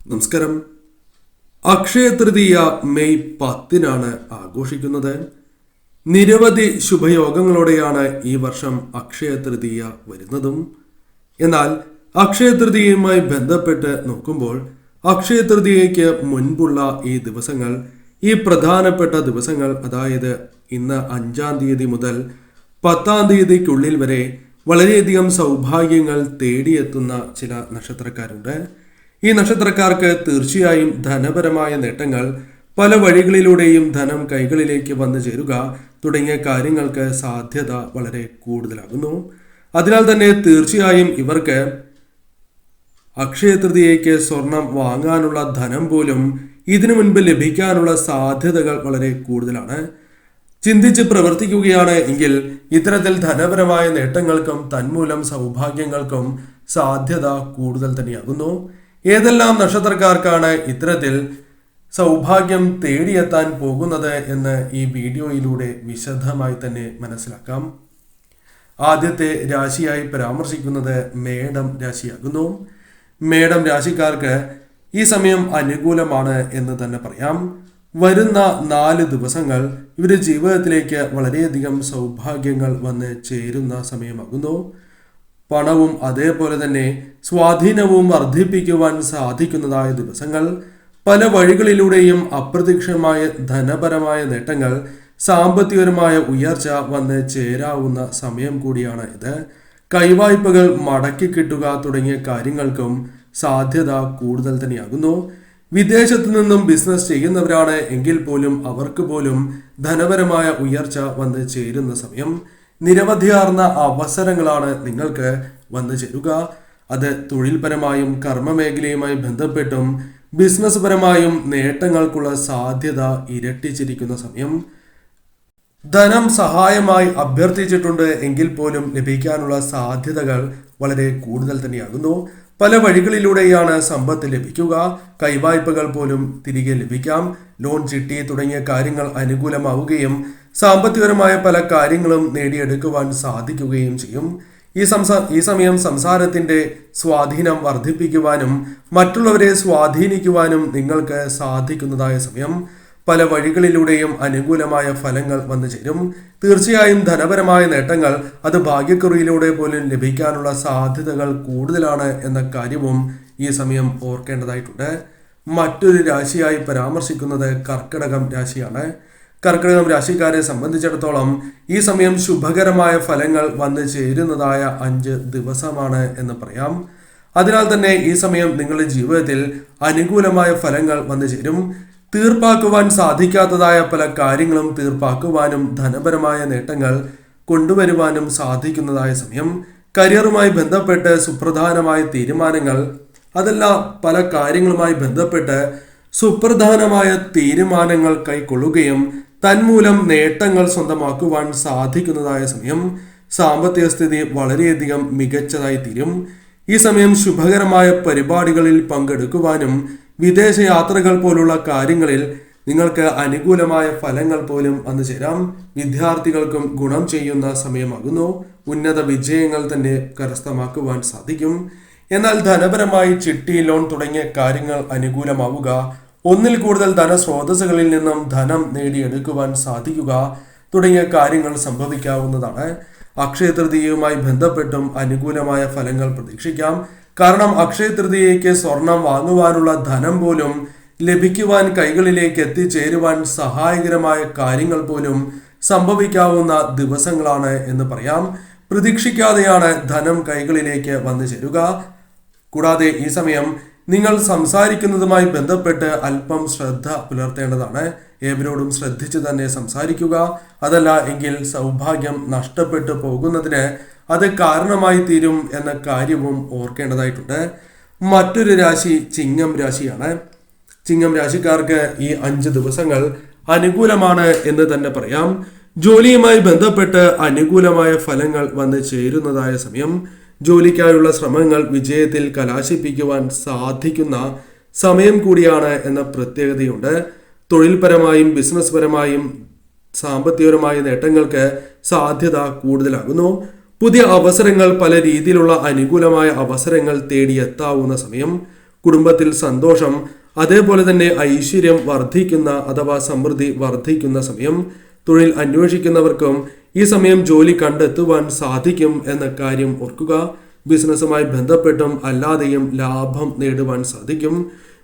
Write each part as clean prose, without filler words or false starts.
നമസ്കാരം. അക്ഷയ തൃതീയ മെയ് 10 ആഘോഷിക്കുന്നത്. നിരവധി ശുഭയോഗങ്ങളോടെയാണ് ഈ വർഷം അക്ഷയ തൃതീയ വരുന്നതും. എന്നാൽ അക്ഷയ തൃതീയയുമായി ബന്ധപ്പെട്ട് നോക്കുമ്പോൾ അക്ഷയ തൃതീയയ്ക്ക് മുൻപുള്ള ഈ ദിവസങ്ങൾ, ഈ പ്രധാനപ്പെട്ട ദിവസങ്ങൾ, അതായത് ഇന്ന് 5-ാം തീയതി മുതൽ 10-ാം തീയതിക്കുള്ളിൽ വരെ വളരെയധികം സൗഭാഗ്യങ്ങൾ തേടിയെത്തുന്ന ചില നക്ഷത്രക്കാരുണ്ട്. ഈ നക്ഷത്രക്കാർക്ക് തീർച്ചയായും ധനപരമായ നേട്ടങ്ങൾ, പല വഴികളിലൂടെയും ധനം കൈകളിലേക്ക് വന്നു ചേരുക തുടങ്ങിയ കാര്യങ്ങൾക്ക് സാധ്യത വളരെ കൂടുതലാകുന്നു. അതിനാൽ തന്നെ തീർച്ചയായും ഇവർക്ക് അക്ഷയ തൃതീയയ്ക്ക് സ്വർണം വാങ്ങാനുള്ള ധനം പോലും ഇതിനു മുൻപ് ലഭിക്കാനുള്ള സാധ്യതകൾ വളരെ കൂടുതലാണ്. ചിന്തിച്ച് പ്രവർത്തിക്കുകയാണ് എങ്കിൽ ഇത്തരത്തിൽ ധനപരമായ നേട്ടങ്ങൾക്കും തന്മൂലം സൗഭാഗ്യങ്ങൾക്കും സാധ്യത കൂടുതൽ തന്നെയാകുന്നു. ഏതെല്ലാം നക്ഷത്രക്കാർക്കാണ് ഇത്തരത്തിൽ സൗഭാഗ്യം തേടിയെത്താൻ പോകുന്നത് എന്ന് ഈ വീഡിയോയിലൂടെ വിശദമായി തന്നെ മനസ്സിലാക്കാം. ആദ്യത്തെ രാശിയായി പരാമർശിക്കുന്നത് മേടം രാശിയാകുന്നു. മേടം രാശിക്കാർക്ക് ഈ സമയം അനുകൂലമാണ് എന്ന് തന്നെ പറയാം. വരുന്ന 4 ദിവസങ്ങൾ ഇവരുടെ ജീവിതത്തിലേക്ക് വളരെയധികം സൗഭാഗ്യങ്ങൾ വന്ന് ചേരുന്ന സമയമാകുന്നു. പണവും അതേപോലെ തന്നെ സ്വാധീനവും വർദ്ധിപ്പിക്കുവാൻ സാധിക്കുന്നതായ ദിവസങ്ങൾ, പല വഴികളിലൂടെയും അപ്രതീക്ഷിതമായ ധനപരമായ നേട്ടങ്ങൾ, സാമ്പത്തികപരമായ ഉയർച്ച വന്ന് ചേരാവുന്ന സമയം കൂടിയാണ് ഇത്. കൈവായ്പകൾ മടക്കി കിട്ടുക തുടങ്ങിയ കാര്യങ്ങൾക്കും സാധ്യത കൂടുതൽ തന്നെയാകുന്നു. വിദേശത്തു നിന്നും ബിസിനസ് ചെയ്യുന്നവരാണ് എങ്കിൽ പോലും അവർക്ക് പോലും ധനപരമായ ഉയർച്ച വന്ന് ചേരുന്ന സമയം. നിരവധിയാർന്ന അവസരങ്ങളാണ് നിങ്ങൾക്ക് വന്നു ചേരുക. അത് തൊഴിൽപരമായും കർമ്മമേഖലയുമായി ബന്ധപ്പെട്ടും ബിസിനസ് പരമായും നേട്ടങ്ങൾക്കുള്ള സാധ്യത ഇരട്ടിച്ചിരിക്കുന്ന സമയം. ധനം സഹായമായി അഭ്യർത്ഥിച്ചിട്ടുണ്ട് എങ്കിൽ പോലും ലഭിക്കാനുള്ള സാധ്യതകൾ വളരെ കൂടുതൽ തന്നെയാകുന്നു. പല വഴികളിലൂടെയാണ് സമ്പത്ത് ലഭിക്കുക. കൈവായ്പകൾ പോലും തിരികെ ലഭിക്കാം. ലോൺ, ചിട്ടി തുടങ്ങിയ കാര്യങ്ങൾ അനുകൂലമാവുകയും സാമ്പത്തികപരമായ പല കാര്യങ്ങളും നേടിയെടുക്കുവാൻ സാധിക്കുകയും ചെയ്യും. ഈ സമയം സംസാരത്തിന്റെ സ്വാധീനം വർദ്ധിപ്പിക്കുവാനും മറ്റുള്ളവരെ സ്വാധീനിക്കുവാനും നിങ്ങൾക്ക് സാധിക്കുന്നതായ സമയം. പല വഴികളിലൂടെയും അനുകൂലമായ ഫലങ്ങൾ വന്നു ചേരും. തീർച്ചയായും ധനപരമായ നേട്ടങ്ങൾ അത് ഭാഗ്യക്കുറിയിലൂടെ പോലും ലഭിക്കാനുള്ള സാധ്യതകൾ കൂടുതലാണ് എന്ന കാര്യവും ഈ സമയം ഓർക്കേണ്ടതായിട്ടുണ്ട്. മറ്റൊരു രാശിയായി പരാമർശിക്കുന്നത് കർക്കിടകം രാശിയാണ്. കർക്കിടകം രാശിക്കാരെ സംബന്ധിച്ചിടത്തോളം ഈ സമയം ശുഭകരമായ ഫലങ്ങൾ വന്നു ചേരുന്നതായ 5 ദിവസമാണ് എന്ന് പറയാം. അതിനാൽ തന്നെ ഈ സമയം നിങ്ങളുടെ ജീവിതത്തിൽ അനുകൂലമായ ഫലങ്ങൾ വന്നു ചേരും. തീർപ്പാക്കുവാൻ സാധിക്കാത്തതായ പല കാര്യങ്ങളും തീർപ്പാക്കുവാനും ധനപരമായ നേട്ടങ്ങൾ കൊണ്ടുവരുവാനും സാധിക്കുന്നതായ സമയം. കരിയറുമായി ബന്ധപ്പെട്ട് സുപ്രധാനമായ തീരുമാനങ്ങൾ, അതല്ല പല കാര്യങ്ങളുമായി ബന്ധപ്പെട്ട് സുപ്രധാനമായ തീരുമാനങ്ങൾ കൈക്കൊള്ളുകയും തന്മൂലം നേട്ടങ്ങൾ സ്വന്തമാക്കുവാൻ സാധിക്കുന്നതായ സമയം. സാമ്പത്തിക സ്ഥിതി വളരെയധികം മികച്ചതായി തീരും. ഈ സമയം ശുഭകരമായ പരിപാടികളിൽ പങ്കെടുക്കുവാനും വിദേശ യാത്രകൾ പോലുള്ള കാര്യങ്ങളിൽ നിങ്ങൾക്ക് അനുകൂലമായ ഫലങ്ങൾ പോലും വന്നു ചേരാം. വിദ്യാർത്ഥികൾക്കും ഗുണം ചെയ്യുന്ന സമയമാകുന്നു. ഉന്നത വിജയങ്ങൾ തന്നെ കരസ്ഥമാക്കുവാൻ സാധിക്കും. എന്നാൽ ധനപരമായി ചിട്ടി, ലോൺ തുടങ്ങിയ കാര്യങ്ങൾ അനുകൂലമാവുക, ഒന്നിൽ കൂടുതൽ ധനസ്രോതസ്സുകളിൽ നിന്നും ധനം നേടിയെടുക്കുവാൻ സാധിക്കുക തുടങ്ങിയ കാര്യങ്ങൾ സംഭവിക്കാവുന്നതാണ്. അക്ഷയ തൃതീയയുമായി ബന്ധപ്പെട്ടും അനുകൂലമായ ഫലങ്ങൾ പ്രതീക്ഷിക്കാം. കാരണം അക്ഷയ തൃതീയയ്ക്ക് സ്വർണം വാങ്ങുവാനുള്ള ധനം പോലും ലഭിക്കുവാൻ, കൈകളിലേക്ക് എത്തിച്ചേരുവാൻ സഹായകരമായ കാര്യങ്ങൾ പോലും സംഭവിക്കാവുന്ന ദിവസങ്ങളാണ് എന്ന് പറയാം. പ്രതീക്ഷിക്കാതെയാണ് ധനം കൈകളിലേക്ക് വന്നു ചേരുക. കൂടാതെ ഈ സമയം നിങ്ങൾ സംസാരിക്കുന്നതുമായി ബന്ധപ്പെട്ട് അല്പം ശ്രദ്ധ പുലർത്തേണ്ടതാണ്. ഏവരോടും ശ്രദ്ധിച്ച് തന്നെ സംസാരിക്കുക. അതല്ല എങ്കിൽ സൗഭാഗ്യം നഷ്ടപ്പെട്ടു പോകുന്നതിന് അത് കാരണമായി തീരും എന്ന കാര്യവും ഓർക്കേണ്ടതായിട്ടുണ്ട്. മറ്റൊരു രാശി ചിങ്ങം രാശിയാണ്. ചിങ്ങം രാശിക്കാർക്ക് ഈ 5 ദിവസങ്ങൾ അനുകൂലമാണ് എന്ന് തന്നെ പറയാം. ജോലിയുമായി ബന്ധപ്പെട്ട് അനുകൂലമായ ഫലങ്ങൾ വന്ന് ചേരുന്നതായ സമയം. ജോലിക്കായുള്ള ശ്രമങ്ങൾ വിജയത്തിൽ കലാശിപ്പിക്കുവാൻ സാധിക്കുന്ന സമയം കൂടിയാണ് എന്ന പ്രത്യേകതയുണ്ട്. തൊഴിൽപരമായും ബിസിനസ് പരമായും സാമ്പത്തികപരമായ നേട്ടങ്ങൾക്ക് സാധ്യത കൂടുതലാകുന്നു. പുതിയ അവസരങ്ങൾ, പല രീതിയിലുള്ള അനുകൂലമായ അവസരങ്ങൾ തേടിയെത്താവുന്ന സമയം. കുടുംബത്തിൽ സന്തോഷം, അതേപോലെ തന്നെ ഐശ്വര്യം വർദ്ധിക്കുന്ന അഥവാ സമൃദ്ധി വർദ്ധിക്കുന്ന സമയം. തൊഴിൽ അന്വേഷിക്കുന്നവർക്കും ഈ സമയം ജോലി കണ്ടെത്തുവാൻ സാധിക്കും എന്ന കാര്യം ഓർക്കുക. ബിസിനസ്സുമായി ബന്ധപ്പെട്ടും അല്ലാതെയും ലാഭം നേടുവാൻ സാധിക്കും.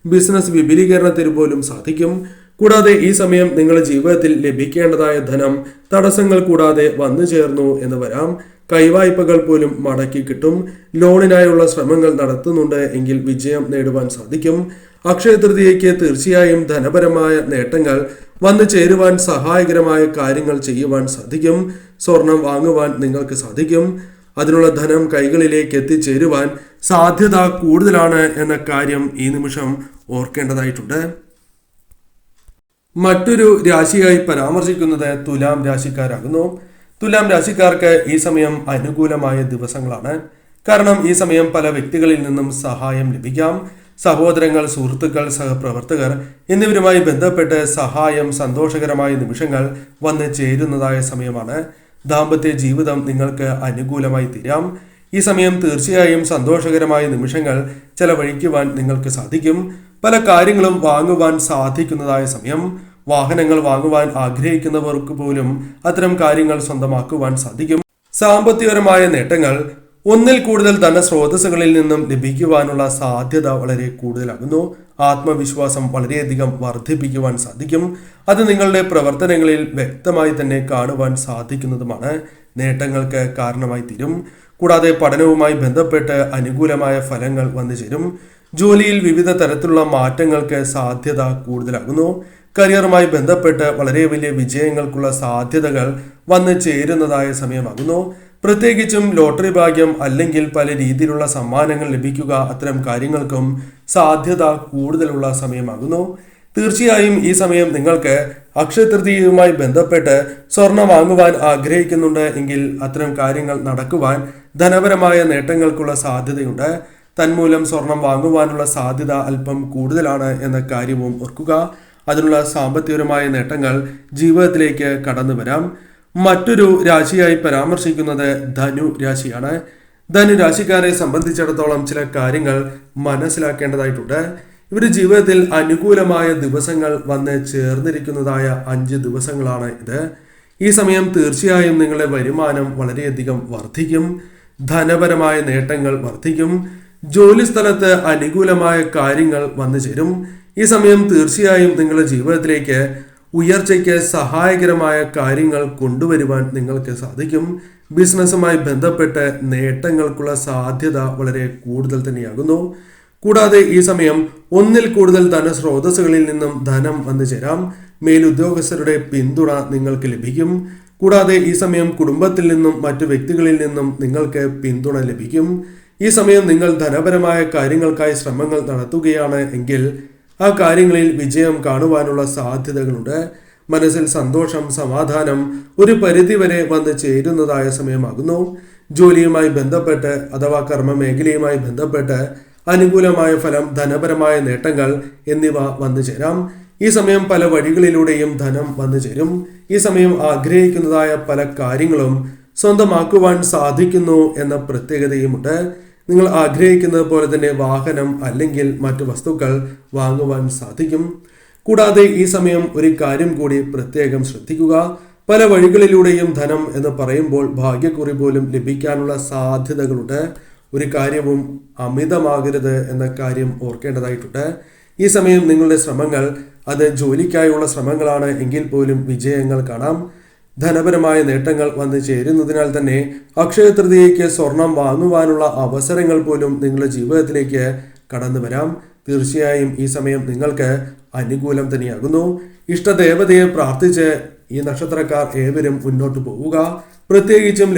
ബിസിനസ് വിപുലീകരണത്തിന് പോലും സാധിക്കും. കൂടാതെ ഈ സമയം നിങ്ങളുടെ ജീവിതത്തിൽ ലഭിക്കേണ്ടതായ ധനം തടസ്സങ്ങൾ കൂടാതെ വന്നു ചേർന്നു എന്ന് വരാം. കൈവായ്പകൾ പോലും മടക്കി കിട്ടും. ലോണിനായുള്ള ശ്രമങ്ങൾ നടത്തുന്നുണ്ട് എങ്കിൽ വിജയം നേടുവാൻ സാധിക്കും. അക്ഷയ തൃതീയയ്ക്ക് തീർച്ചയായും ധനപരമായ നേട്ടങ്ങൾ വന്നു ചേരുവാൻ സഹായകരമായ കാര്യങ്ങൾ ചെയ്യുവാൻ സാധിക്കും. സ്വർണം വാങ്ങുവാൻ നിങ്ങൾക്ക് സാധിക്കും. അതിനുള്ള ധനം കൈകളിലേക്ക് എത്തിച്ചേരുവാൻ സാധ്യത കൂടുതലാണ് എന്ന കാര്യം ഈ നിമിഷം ഓർക്കേണ്ടതായിട്ടുണ്ട്. മറ്റൊരു രാശിയായി പരാമർശിക്കുന്നത് തുലാം രാശിക്കാരാകുന്നു. തുലാം രാശിക്കാർക്ക് ഈ സമയം അനുകൂലമായ ദിവസങ്ങളാണ്. കാരണം ഈ സമയം പല വ്യക്തികളിൽ നിന്നും സഹായം ലഭിക്കാം. സഹോദരങ്ങൾ, സുഹൃത്തുക്കൾ, സഹപ്രവർത്തകർ എന്നിവരുമായി ബന്ധപ്പെട്ട് സഹായം, സന്തോഷകരമായ നിമിഷങ്ങൾ വന്ന് ചേരുന്നതായ സമയമാണ്. ദാമ്പത്യ ജീവിതം നിങ്ങൾക്ക് അനുകൂലമായി തീരാം. ഈ സമയം തീർച്ചയായും സന്തോഷകരമായ നിമിഷങ്ങൾ ചെലവഴിക്കുവാൻ നിങ്ങൾക്ക് സാധിക്കും. പല കാര്യങ്ങളും വാങ്ങുവാൻ സാധിക്കുന്നതായ സമയം. വാഹനങ്ങൾ വാങ്ങുവാൻ ആഗ്രഹിക്കുന്നവർക്ക് പോലും അത്തരം കാര്യങ്ങൾ സ്വന്തമാക്കുവാൻ സാധിക്കും. സാമ്പത്തികപരമായ നേട്ടങ്ങൾ, ഒന്നിൽ കൂടുതൽ ധനസ്രോതസ്സുകളിൽ നിന്നും ലഭിക്കുവാനുള്ള സാധ്യത വളരെ കൂടുതലാകുന്നു. ആത്മവിശ്വാസം വളരെയധികം വർദ്ധിപ്പിക്കുവാൻ സാധിക്കും. അത് നിങ്ങളുടെ പ്രവർത്തനങ്ങളിൽ വ്യക്തമായി തന്നെ കാണുവാൻ സാധിക്കുന്നതുമാണ്. നേട്ടങ്ങൾക്ക് കാരണമായി തീരും. കൂടാതെ പഠനവുമായി ബന്ധപ്പെട്ട് അനുകൂലമായ ഫലങ്ങൾ വന്നു ചേരും. ജോലിയിൽ വിവിധ തരത്തിലുള്ള മാറ്റങ്ങൾക്ക് സാധ്യത കൂടുതലാകുന്നു. കരിയറുമായി ബന്ധപ്പെട്ട് വളരെ വലിയ വിജയങ്ങൾക്കുള്ള സാധ്യതകൾ വന്നു ചേരുന്നതായ സമയമാകുന്നു. പ്രത്യേകിച്ചും ലോട്ടറി ഭാഗ്യം അല്ലെങ്കിൽ പല രീതിയിലുള്ള സമ്മാനങ്ങൾ ലഭിക്കുക, അത്തരം കാര്യങ്ങൾക്കും സാധ്യത കൂടുതലുള്ള സമയമാകുന്നു. തീർച്ചയായും ഈ സമയം നിങ്ങൾക്ക് അക്ഷയ തൃതീയയുമായി ബന്ധപ്പെട്ട് സ്വർണം വാങ്ങുവാൻ ആഗ്രഹിക്കുന്നുണ്ട് എങ്കിൽ അത്തരം കാര്യങ്ങൾ നടക്കുവാൻ ധനപരമായ നേട്ടങ്ങൾക്കുള്ള സാധ്യതയുണ്ട്. തന്മൂലം സ്വർണം വാങ്ങുവാനുള്ള സാധ്യത അല്പം കൂടുതലാണ് എന്ന കാര്യവും ഓർക്കുക. അതിനുള്ള സാമ്പത്തികപരമായ നേട്ടങ്ങൾ ജീവിതത്തിലേക്ക് കടന്നു വരാം. മറ്റൊരു രാശിയായി പരാമർശിക്കുന്നത് ധനു രാശിയാണ്. ധനു രാശിക്കാരെ സംബന്ധിച്ചിടത്തോളം ചില കാര്യങ്ങൾ മനസ്സിലാക്കേണ്ടതായിട്ടുണ്ട്. ഇവരുടെ ജീവിതത്തിൽ അനുകൂലമായ ദിവസങ്ങൾ വന്ന് ചേർന്നിരിക്കുന്നതായ 5 ദിവസങ്ങളാണ് ഇത്. ഈ സമയം തീർച്ചയായും നിങ്ങളുടെ വരുമാനം വളരെയധികം വർദ്ധിക്കും. ധനപരമായ നേട്ടങ്ങൾ വർദ്ധിക്കും. ജോലി സ്ഥലത്ത് അനുകൂലമായ കാര്യങ്ങൾ വന്നു ചേരും. ഈ സമയം തീർച്ചയായും നിങ്ങളുടെ ജീവിതത്തിലേക്ക് ഉയർച്ചയ്ക്ക് സഹായകരമായ കാര്യങ്ങൾ കൊണ്ടുവരുവാൻ നിങ്ങൾക്ക് സാധിക്കും. ബിസിനസ്സുമായി ബന്ധപ്പെട്ട് നേട്ടങ്ങൾക്കുള്ള സാധ്യത വളരെ കൂടുതൽ തന്നെയാകുന്നു. കൂടാതെ ഈ സമയം ഒന്നിൽ കൂടുതൽ ധനസ്രോതസ്സുകളിൽ നിന്നും ധനം വന്നു ചേരാം. മേലുദ്യോഗസ്ഥരുടെ പിന്തുണ നിങ്ങൾക്ക് ലഭിക്കും. കൂടാതെ ഈ സമയം കുടുംബത്തിൽ നിന്നും മറ്റു വ്യക്തികളിൽ നിന്നും നിങ്ങൾക്ക് പിന്തുണ ലഭിക്കും. ഈ സമയം നിങ്ങൾ ധനപരമായ കാര്യങ്ങൾക്കായി ശ്രമങ്ങൾ നടത്തുകയാണ് എങ്കിൽ ആ കാര്യങ്ങളിൽ വിജയം കാണുവാനുള്ള സാധ്യതകളുണ്ട്. മനസ്സിൽ സന്തോഷം, സമാധാനം ഒരു പരിധിവരെ വന്ന് ചേരുന്നതായ സമയമാകുന്നു. ജോലിയുമായി ബന്ധപ്പെട്ട് അഥവാ കർമ്മ മേഖലയുമായി ബന്ധപ്പെട്ട് അനുകൂലമായ ഫലം, ധനപരമായ നേട്ടങ്ങൾ എന്നിവ വന്നു ചേരാം. ഈ സമയം പല വഴികളിലൂടെയും ധനം വന്നു ചേരും. ഈ സമയം ആഗ്രഹിക്കുന്നതായ പല കാര്യങ്ങളും സ്വന്തമാക്കുവാൻ സാധിക്കുന്നു എന്ന പ്രത്യേകതയുമുണ്ട്. നിങ്ങൾ ആഗ്രഹിക്കുന്നത് പോലെ തന്നെ വാഹനം അല്ലെങ്കിൽ മറ്റു വസ്തുക്കൾ വാങ്ങുവാൻ സാധിക്കും. കൂടാതെ ഈ സമയം ഒരു കാര്യം കൂടി പ്രത്യേകം ശ്രദ്ധിക്കുക. പല വഴികളിലൂടെയും ധനം എന്ന് പറയുമ്പോൾ ഭാഗ്യക്കുറി പോലും ലഭിക്കാനുള്ള സാധ്യതകളുണ്ട്. ഒരു കാര്യവും അമിതമാകരുത് എന്ന കാര്യം ഓർക്കേണ്ടതായിട്ടുണ്ട്. ഈ സമയം നിങ്ങളുടെ ശ്രമങ്ങൾ അത് ജോലിക്കായുള്ള ശ്രമങ്ങളാണ് എങ്കിൽ പോലും വിജയങ്ങൾ കാണാം. ധനപരമായ നേട്ടങ്ങൾ വന്നു ചേരുന്നതിനാൽ തന്നെ അക്ഷയ തൃതീയയ്ക്ക് സ്വർണം വാങ്ങുവാനുള്ള അവസരങ്ങൾ പോലും നിങ്ങളുടെ ജീവിതത്തിലേക്ക് കടന്നു വരാം. തീർച്ചയായും ഈ സമയം നിങ്ങൾക്ക് അനുകൂലം തന്നെയാകുന്നു. ഇഷ്ടദേവതയെ പ്രാർത്ഥിച്ച് ഈ നക്ഷത്രക്കാർ ഏവരും മുന്നോട്ട് പോവുക. പ്രത്യേകിച്ചും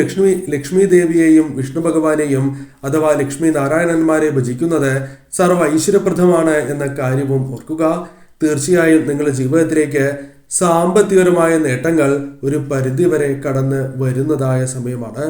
ലക്ഷ്മി ദേവിയെയും വിഷ്ണു ഭഗവാനെയും അഥവാ ലക്ഷ്മി നാരായണന്മാരെ ഭജിക്കുന്നത് സർവ്വ ഐശ്വര്യപ്രദമാണ് എന്ന കാര്യവും ഓർക്കുക. തീർച്ചയായും നിങ്ങളുടെ ജീവിതത്തിലേക്ക് സാമ്പത്തികപരമായ നേട്ടങ്ങൾ ഒരു പരിധിവരെ കടന്ന് വരുന്നതായ സമയമാണ്.